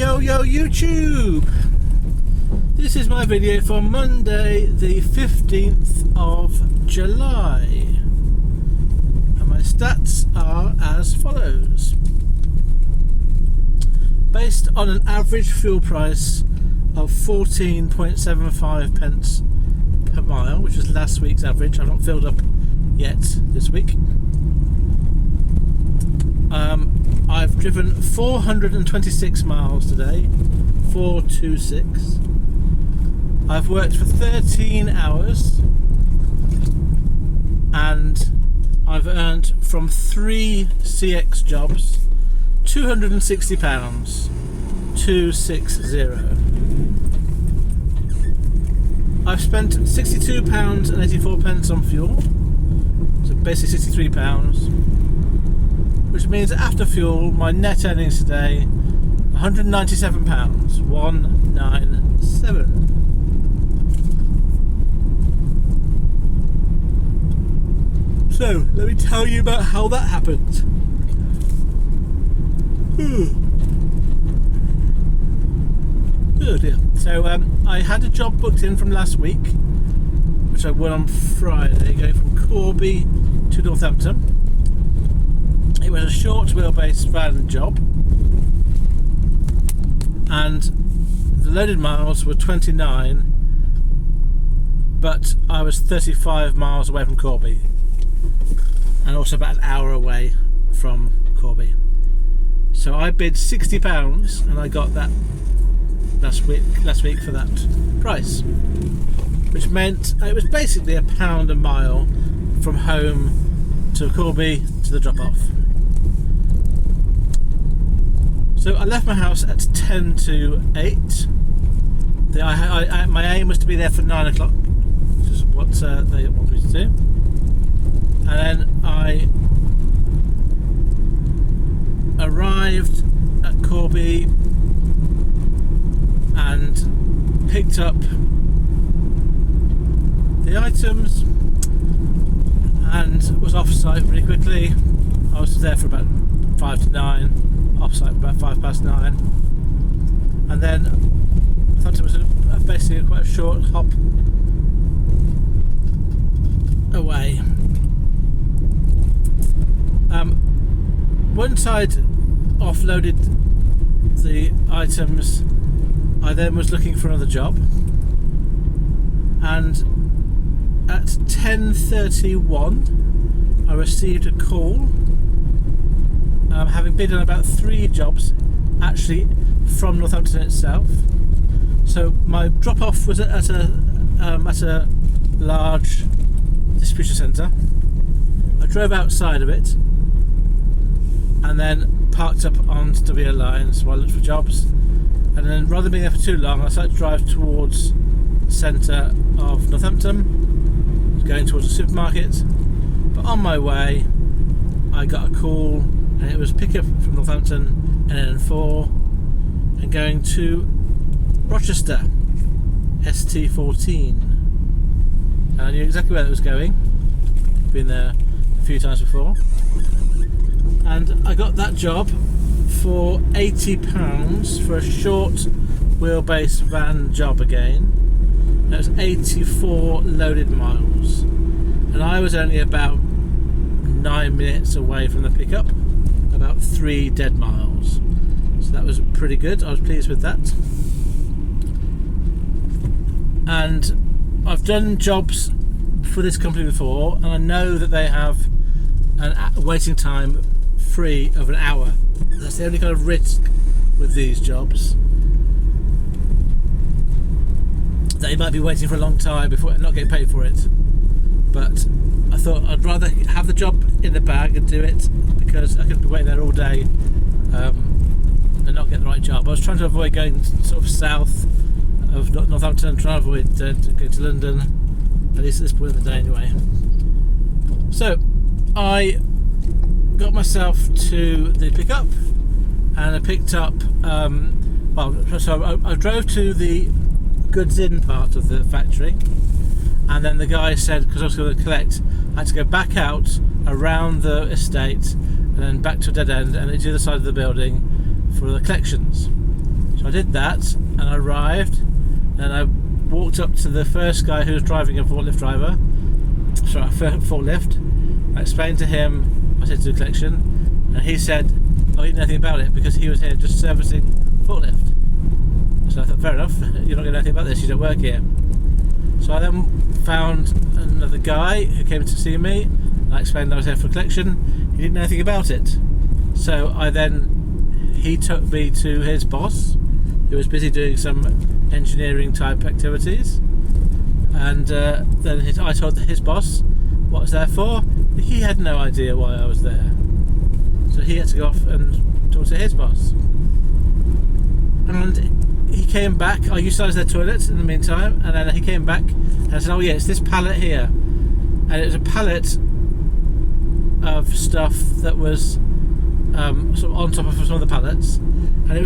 Yo YouTube! This is my video for Monday the 15th of July, and my stats are as follows. Based on an average fuel price of 14.75 pence per mile, which is last week's average. I've not filled up yet this week. I've driven 426 miles today, 426. I've worked for 13 hours and I've earned from 3 CX jobs £260, 260. I've spent £62.84 on fuel, so basically £63, which means after fuel my net earnings today £197, 197. So let me tell you about how that happened. Oh dear. So I had a job booked in from last week, which I won on Friday, going from Corby to Northampton. It was a short wheelbase van job, and the loaded miles were 29, but I was 35 miles away from Corby, and also about an hour away from Corby. So I bid £60 and I got that last week for that price, which meant it was basically £1 a mile from home to Corby to the drop-off. So I left my house at 10 to 8. My aim was to be there for 9 o'clock, which is what they want me to do. And then I arrived at Corby and picked up the items and was off site pretty quickly. I was there for about 5 to 9, off site about 5 past 9, and then I thought it was basically quite a short hop away. Once I'd offloaded the items, I then was looking for another job, and at 10:31 I received a call, having bid on about 3 jobs actually from Northampton itself. So my drop-off was at a large distribution centre. I drove outside of it and then parked up on WA Lines while I looked for jobs, and then rather than being there for too long, I started to drive towards the centre of Northampton, going towards the supermarket. But on my way I got a call, and it was pick up from Northampton NN4 and going to Rochester ST14, and I knew exactly where it was going. Been there a few times before, and I got that job for £80 for a short wheelbase van job again. That was 84 loaded miles, and I was only about 9 minutes away from the pickup, about 3 dead miles. So that was pretty good. I was pleased with that. And I've done jobs for this company before, and I know that they have a waiting time free of an hour. That's the only kind of risk with these jobs, that you might be waiting for a long time before not getting paid for it. But I thought I'd rather have the job in the bag and do it, because I could be waiting there all day and not get the right job. I was trying to avoid going sort of south of Northampton, trying to avoid going to London, at least at this point in the day anyway. So I got myself to the pickup, and I picked up I drove to the goods in part of the factory, and then the guy said, because I was going to collect, I had to go back out around the estate and then back to a dead end and to the other side of the building for the collections. So So I did that, and I arrived, and I walked up to the first guy who was driving a forklift. I explained to him I said to the collection, and he said, "Oh, he didn't know anything about it because he was here just servicing forklift." So I thought, fair enough, you're not going to know anything about this, you don't work here. So I then found another guy who came to see me, and I explained I was here for a collection. He didn't know anything about it. So he took me to his boss, who was busy doing some engineering type activities, and then I told his boss what I was there for. He had no idea why I was there, so he had to go off and talk to his boss. And he came back. I utilised their toilets in the meantime, and then he came back and I said, "Oh yeah, it's this pallet here," and it was a pallet of stuff that was sort of on top of some of the pallets, and it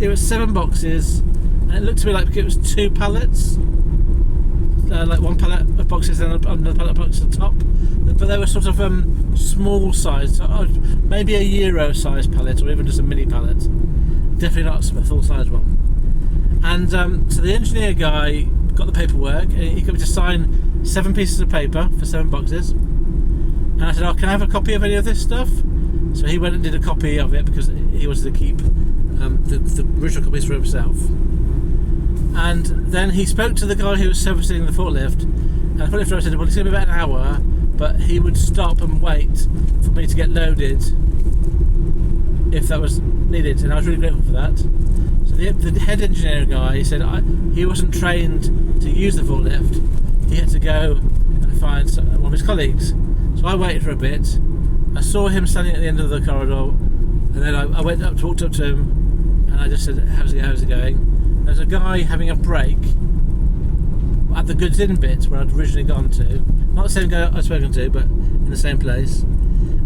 was 7 boxes, and it looked to me like it was 2 pallets, like one pallet of boxes and another pallet of boxes at the top, but they were sort of small size, maybe a Euro size pallet or even just a mini pallet, definitely not a full size one. And so the engineer guy got the paperwork, and he got me to sign 7 pieces of paper for 7 boxes, and I said, "Oh, can I have a copy of any of this stuff?" So he went and did a copy of it because he wanted to keep the original copies for himself. And then he spoke to the guy who was servicing the forklift, and the forklift driver said, "Well, it's going to be about an hour, but he would stop and wait for me to get loaded if that was needed," and I was really grateful for that. So the head engineer guy, he said he wasn't trained to use the forklift. He had to go and find one of his colleagues. So I waited for a bit. I saw him standing at the end of the corridor, and then I went up, walked up to him, and I just said, how's it going? There's a guy having a break at the goods in bit where I'd originally gone to. Not the same guy I'd spoken to, but in the same place.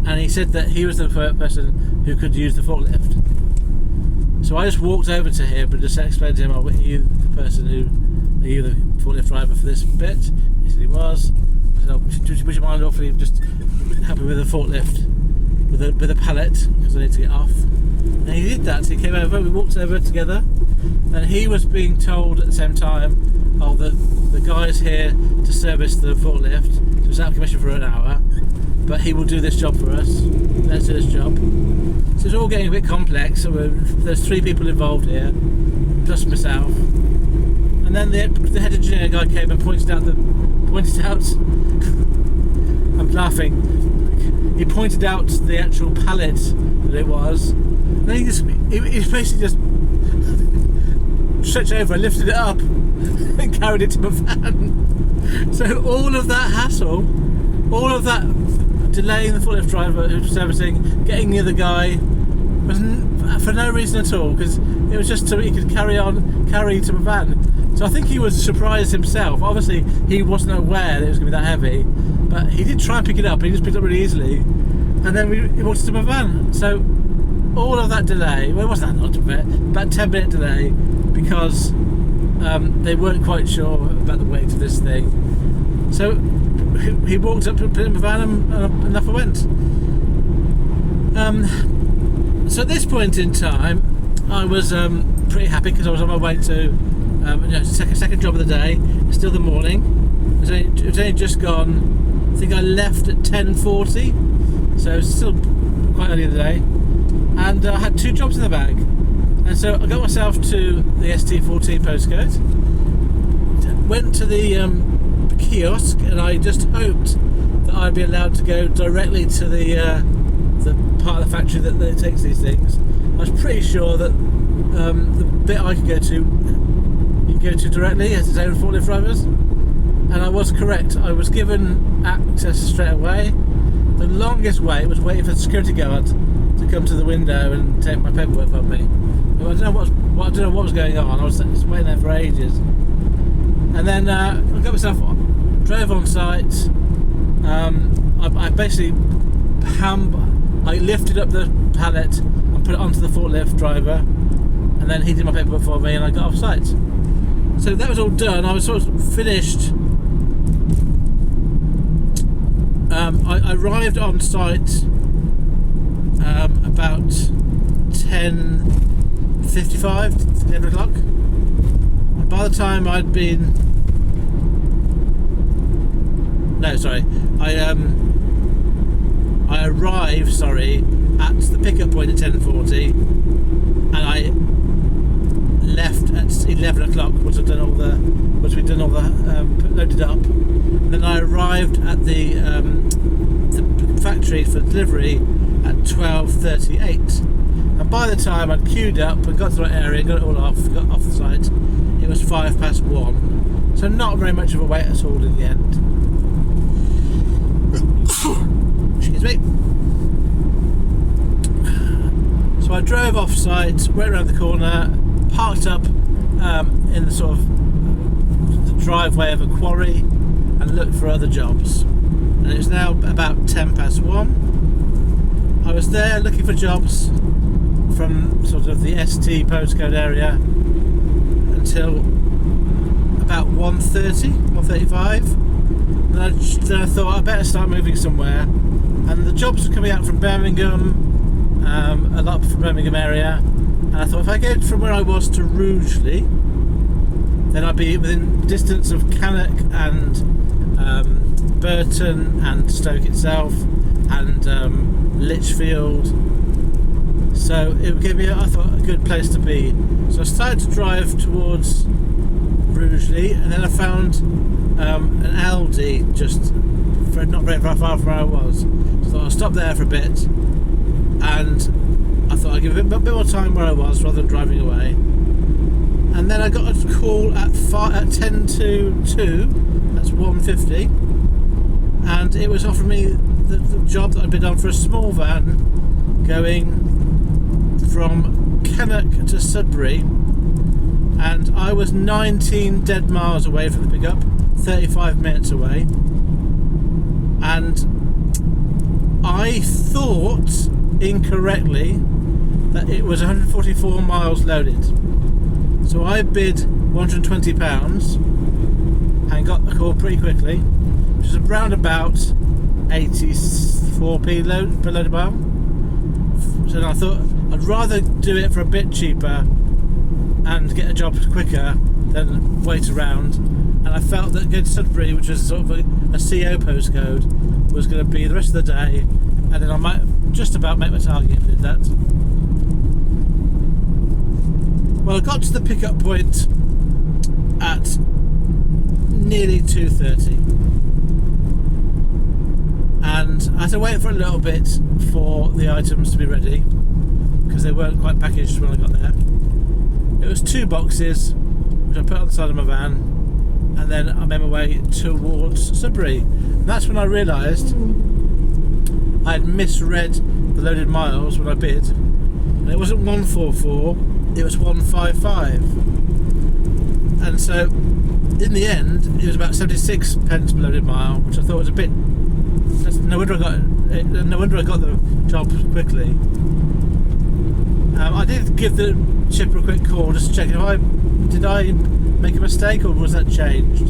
And he said that he was the person who could use the forklift. So I just walked over to him and just explained to him, "Oh, are you the forklift driver for this bit?" He said he was. I said, "Oh, would you mind awfully just helping with the forklift with a pallet because I need to get off?" And he did that. So he came over, we walked over together, and he was being told at the same time, "Oh, the guy's here to service the forklift, so it's out of commission for an hour, but he will do this job for us. Let's do this job." So it's all getting a bit complex. So there's 3 people involved here, plus myself. And then the head engineer guy came and pointed out. I'm laughing. He pointed out the actual pallet that it was, and then he basically just stretched over and lifted it up and carried it to my van. So all of that hassle, all of that delaying the forklift driver who was servicing, getting near the guy, was for no reason at all, because it was just so he could carry to my van. So I think he was surprised himself. Obviously he wasn't aware that it was going to be that heavy, but he did try and pick it up, and he just picked it up really easily, and then he walked to my van. So all of that delay, well, it wasn't that much of it, about 10-minute delay, because they weren't quite sure about the weight of this thing. So he walked up, put it in my van, and off I went. So at this point in time, I was pretty happy because I was on my way to second job of the day. It's still the morning. It was only just gone. I think I left at 10:40, so it's still quite early in the day. And I had 2 jobs in the bag, and so I got myself to the ST14 postcode. Went to the kiosk, and I just hoped that I'd be allowed to go directly to the part of the factory that takes these things. I was pretty sure that the bit I could go to, you can go to directly as its own forklift drivers, and I was correct. I was given access straight away. The longest wait was waiting for the security guard to come to the window and take my paperwork from me. I don't know what was going on. I was waiting there for ages, and then I got myself, drove on site. I basically I lifted up the pallet and put it onto the forklift driver, and then he did my paperwork for me, and I got off site. So that was all done. I was sort of finished. I arrived on site about 10:30, 10:55 to 11 o'clock. And by the time I'd been... No, sorry. I arrived, at the pickup point at 10:40, and I left at 11 o'clock once we'd done all the loaded up. And then I arrived at the factory for delivery at 12:38. And by the time I'd queued up and got to the right area, got it all off, got off the site, it was 1:05. So not very much of a wait at all in the end. Excuse me. So I drove off site, went around the corner, parked up in the sort of the driveway of a quarry, and looked for other jobs. And it was now about 1:10. I was there looking for jobs from sort of the ST postcode area until about 1:35. Then I thought I better start moving somewhere, and the jobs were coming out from Birmingham, a lot from Birmingham area, and I thought if I go from where I was to Rugeley, then I'd be within distance of Cannock and Burton and Stoke itself and Lichfield, so it would give me, I thought, a good place to be. So I started to drive towards Rugeley, and then I found an Aldi just not very far from where I was. So I thought I'll stop there for a bit, and I thought I'd give a bit more time where I was rather than driving away. And then I got a call at 10 to 2, that's 1:50, and it was offering me the job that I'd been on for a small van going from Cannock to Sudbury, and I was 19 dead miles away from the pickup, 35 minutes away, and I thought incorrectly that it was 144 miles loaded. So I bid £120 and got the call pretty quickly, which is around about 84p per loaded mile. So I thought I'd rather do it for a bit cheaper and get a job quicker than wait around. And I felt that going to Sudbury, which was sort of a CO postcode, was going to be the rest of the day, and then I might just about make my target if I did that. Well, I got to the pickup point at nearly 2:30, and I had to wait for a little bit for the items to be ready because they weren't quite packaged when I got there. It was 2 boxes which I put on the side of my van, and then I made my way towards Sudbury. And that's when I realised I had misread the loaded miles when I bid, and it wasn't 144, it was 155. And so in the end it was about 76 pence per loaded mile, which I thought was a bit... No wonder I got the job quickly. I did give the chipper a quick call just to check did I make a mistake or was that changed,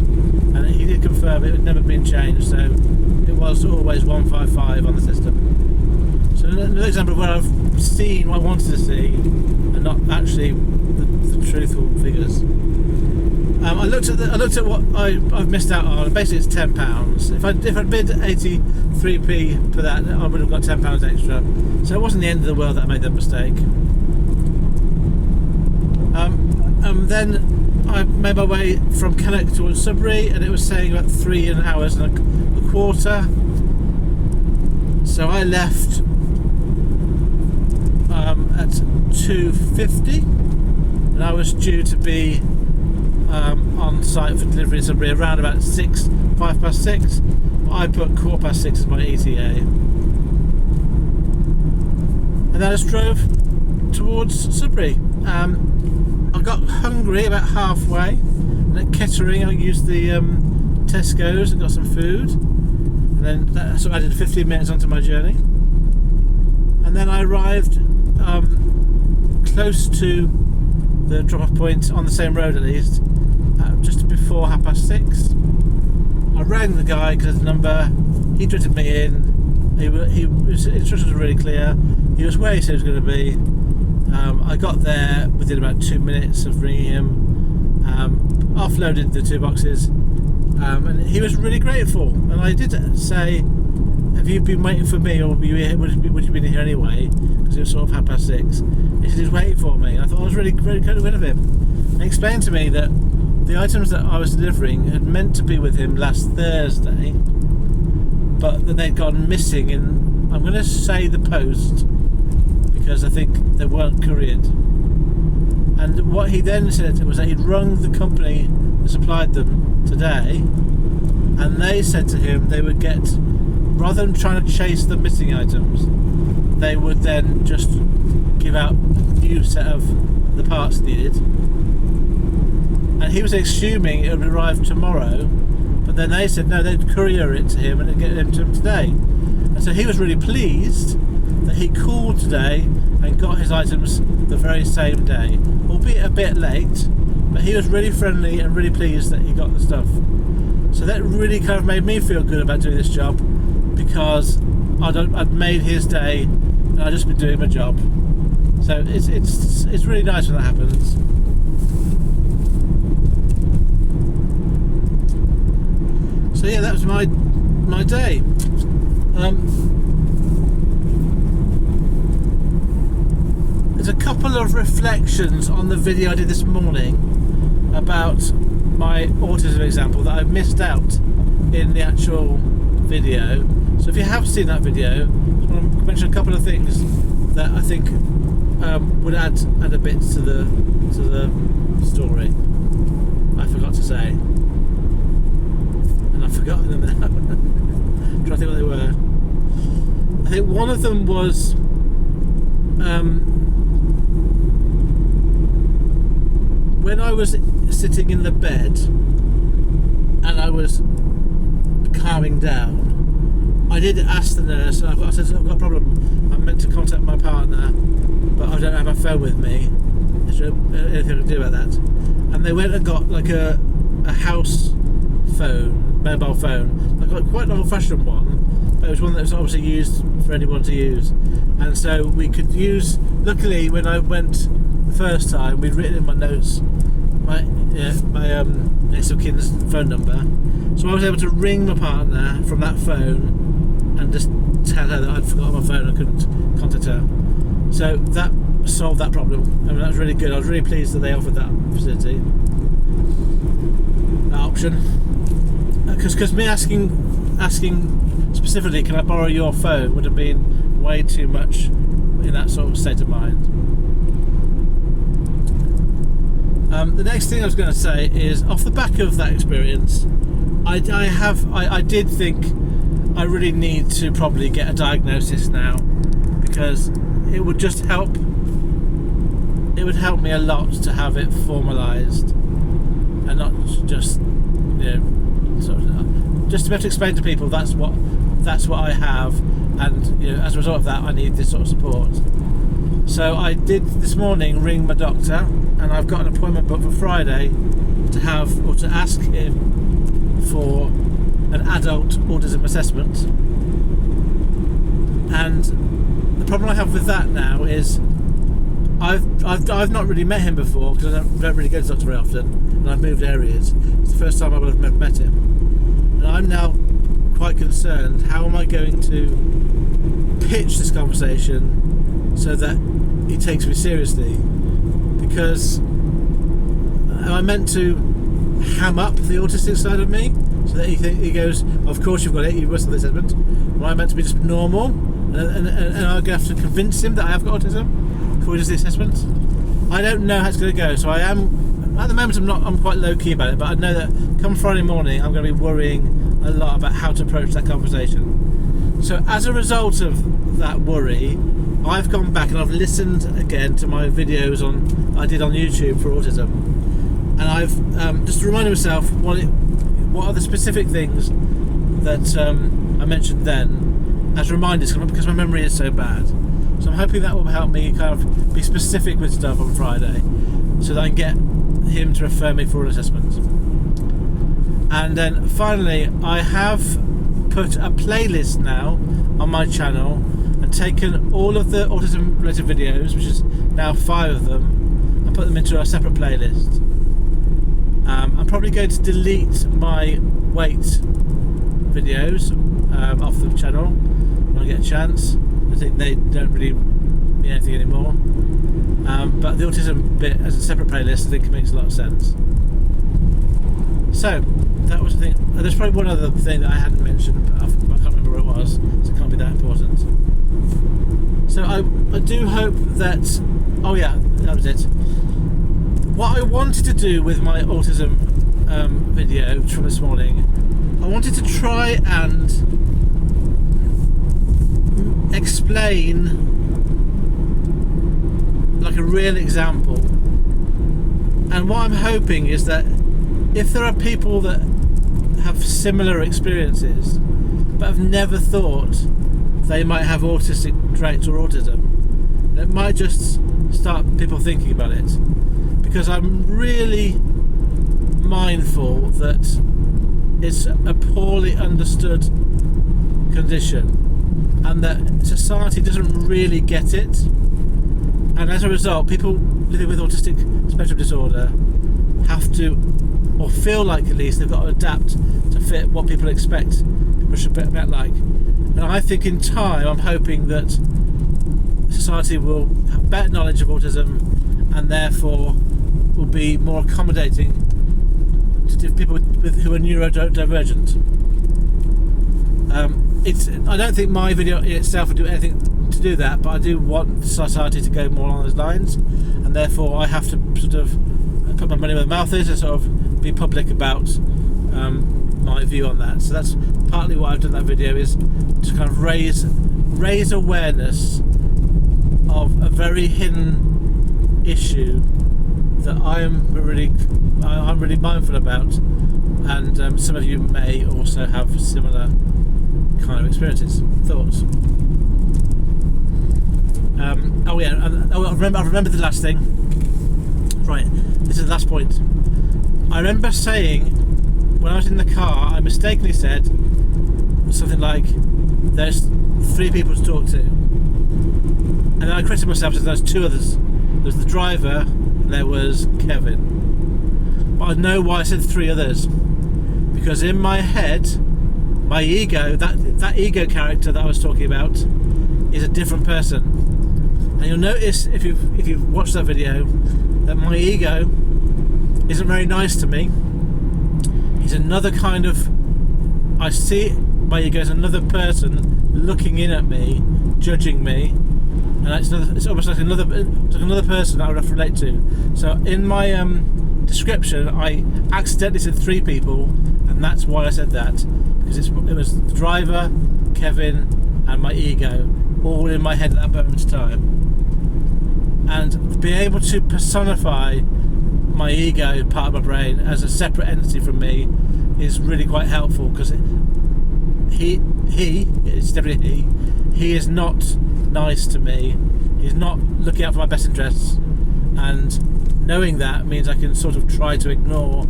and he did confirm it had never been changed, so it was always 155 on the system. So another example of where I've seen what I wanted to see and not actually the truthful figures. I looked at what I've missed out on. Basically it's £10. If I'd bid 83p for that, I would have got £10 extra, so it wasn't the end of the world that I made that mistake. Then I made my way from Cannock towards Sudbury, and it was saying about 3 hours and a quarter. So I left at 2:50, and I was due to be on site for delivery in Sudbury around about 5:06. I put 6:15 as my ETA, and then I just drove towards Sudbury. I got hungry about halfway, and at Kettering I used the Tesco's and got some food, and then that sort of added 15 minutes onto my journey. And then I arrived close to the drop-off point on the same road at least, just before 6:30. I rang the guy because the number, he directed me in. His instructions were really clear. He was where he said he was going to be, I got there within about 2 minutes of ringing him, offloaded the 2 boxes, and he was really grateful. And I did say, have you been waiting for me, or would you been here anyway? Because it was sort of 6:30. He said he was waiting for me. And I thought I was really good of him. And he explained to me that the items that I was delivering had meant to be with him last Thursday, but that they'd gone missing in, I'm going to say, the post, because I think they weren't couriered. And what he then said was that he'd rung the company that supplied them today, and they said to him they would get, rather than trying to chase the missing items, they would then just give out a new set of the parts needed. And he was assuming it would arrive tomorrow, but then they said no, they'd courier it to him and it'd get it to him today. And so he was really pleased that he called today and got his items the very same day, albeit a bit late, but he was really friendly and really pleased that he got the stuff. So that really kind of made me feel good about doing this job, because I'd made his day and I'd just been doing my job. So it's really nice when that happens. So yeah, that was my day. There's a couple of reflections on the video I did this morning about my autism example that I missed out in the actual video. So if you have seen that video, I want to mention a couple of things that I think would add a bit to the story. I forgot to say, and I've forgotten them now. I'm trying to think what they were. I think one of them was when I was sitting in the bed and I was calming down, I did ask the nurse, I said, I've got a problem, I'm meant to contact my partner, but I don't have my phone with me. Is there anything I can do about that? And they went and got like a house phone, mobile phone, like quite an old-fashioned one, but it was one that was obviously used for anyone to use. And so we could use, luckily when I went the first time, we'd written in my notes my next of kin's phone number, so I was able to ring my partner from that phone and just tell her that I'd forgotten my phone and couldn't contact her. So that solved that problem. I mean, that was really good. I was really pleased that they offered that facility, that option. Because me asking specifically, can I borrow your phone, would have been way too much in that sort of state of mind. The next thing I was going to say is, off the back of that experience, I did think I really need to probably get a diagnosis now, because it would just help. It would help me a lot to have it formalised, and not just, sort of, just to be able to explain to people that's what I have, and as a result of that I need this sort of support. So I did this morning ring my doctor, and I've got an appointment booked for Friday to ask him for an adult autism assessment. And the problem I have with that now is I've not really met him before, because I don't really go to the doctor very often, and I've moved areas. It's the first time I would have met him, and I'm now quite concerned. How am I going to pitch this conversation so that he takes me seriously? Because am I meant to ham up the autistic side of me so that he goes, of course you've got it, you must have the assessment? Or am I meant to be just normal, and I'm going to have to convince him that I have got autism before he does the assessment? I don't know how it's going to go, so I am, at the moment I'm quite low key about it, but I know that come Friday morning I'm going to be worrying a lot about how to approach that conversation. So as a result of that worry, I've gone back and I've listened again to my videos I did on YouTube for autism, and I've just reminded myself what are the specific things that I mentioned then as reminders, because my memory is so bad. So I'm hoping that will help me kind of be specific with stuff on Friday, so that I can get him to refer me for an assessment. And then finally, I have put a playlist now on my channel and taken all of the autism related videos, which is now 5 of them, and put them into a separate playlist. I'm probably going to delete my weight videos off the channel when I get a chance. I think they don't really mean anything anymore. But the autism bit as a separate playlist, I think makes a lot of sense. So that was the thing. There's probably one other thing that I hadn't mentioned, but I can't remember what it was, so it can't be that important. So I do hope that. Oh yeah, that was it. What I wanted to do with my autism video from this morning, I wanted to try and explain like a real example. And what I'm hoping is that if there are people that have similar experiences but have never thought they might have autistic traits or autism, it might just start people thinking about it. Because I'm really mindful that it's a poorly understood condition and that society doesn't really get it, and as a result people living with autistic spectrum disorder have to, or feel like at least they've got to adapt to fit what people expect people should be like. And I think in time I'm hoping that society will have better knowledge of autism and therefore will be more accommodating to people who are neurodivergent. I don't think my video in itself will do anything to do that, but I do want society to go more along those lines, and therefore I have to sort of put my money where my mouth is and sort of be public about my view on that. So that's partly why I've done that video, is to kind of raise awareness of a very hidden issue that I'm really mindful about, and some of you may also have similar kind of experiences, thoughts. I remember the last thing. Right, this is the last point. I remember saying when I was in the car, I mistakenly said something like, "There's 3 people to talk to," and then I corrected myself and said there's 2 others. There's the driver. There was Kevin, but I know why I said 3 others, because in my head, my ego, that ego character that I was talking about, is a different person. And you'll notice if you've watched that video that my ego isn't very nice to me. He's another kind of, I see my ego as another person looking in at me, judging me. And it's almost like another person that I would have to relate to. So in my description, I accidentally said 3 people, and that's why I said that, because it was the driver, Kevin, and my ego, all in my head at that moment in time. And being able to personify my ego part of my brain as a separate entity from me is really quite helpful, because it's definitely he is not nice to me. He's not looking out for my best interests, and knowing that means I can sort of try to ignore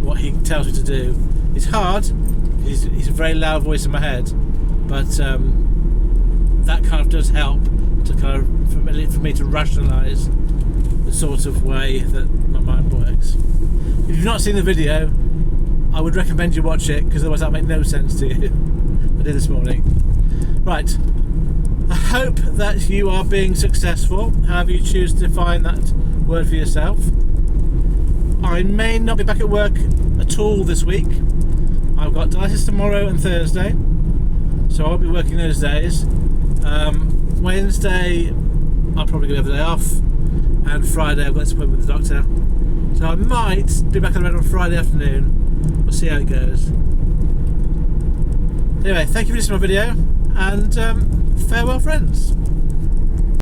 what he tells me to do. It's hard. He's a very loud voice in my head, but that kind of does help to kind of for me to rationalise the sort of way that my mind works. If you've not seen the video, I would recommend you watch it, because otherwise that would make no sense to you. I did this morning. Right. I hope that you are being successful, however you choose to define that word for yourself. I may not be back at work at all this week. I've got dialysis tomorrow and Thursday, so I won't be working those days. Wednesday I'll probably go have the day off, and Friday I've got an appointment with the doctor. So I might be back on the road on Friday afternoon. We'll see how it goes. Anyway, thank you for listening to my video, and farewell friends.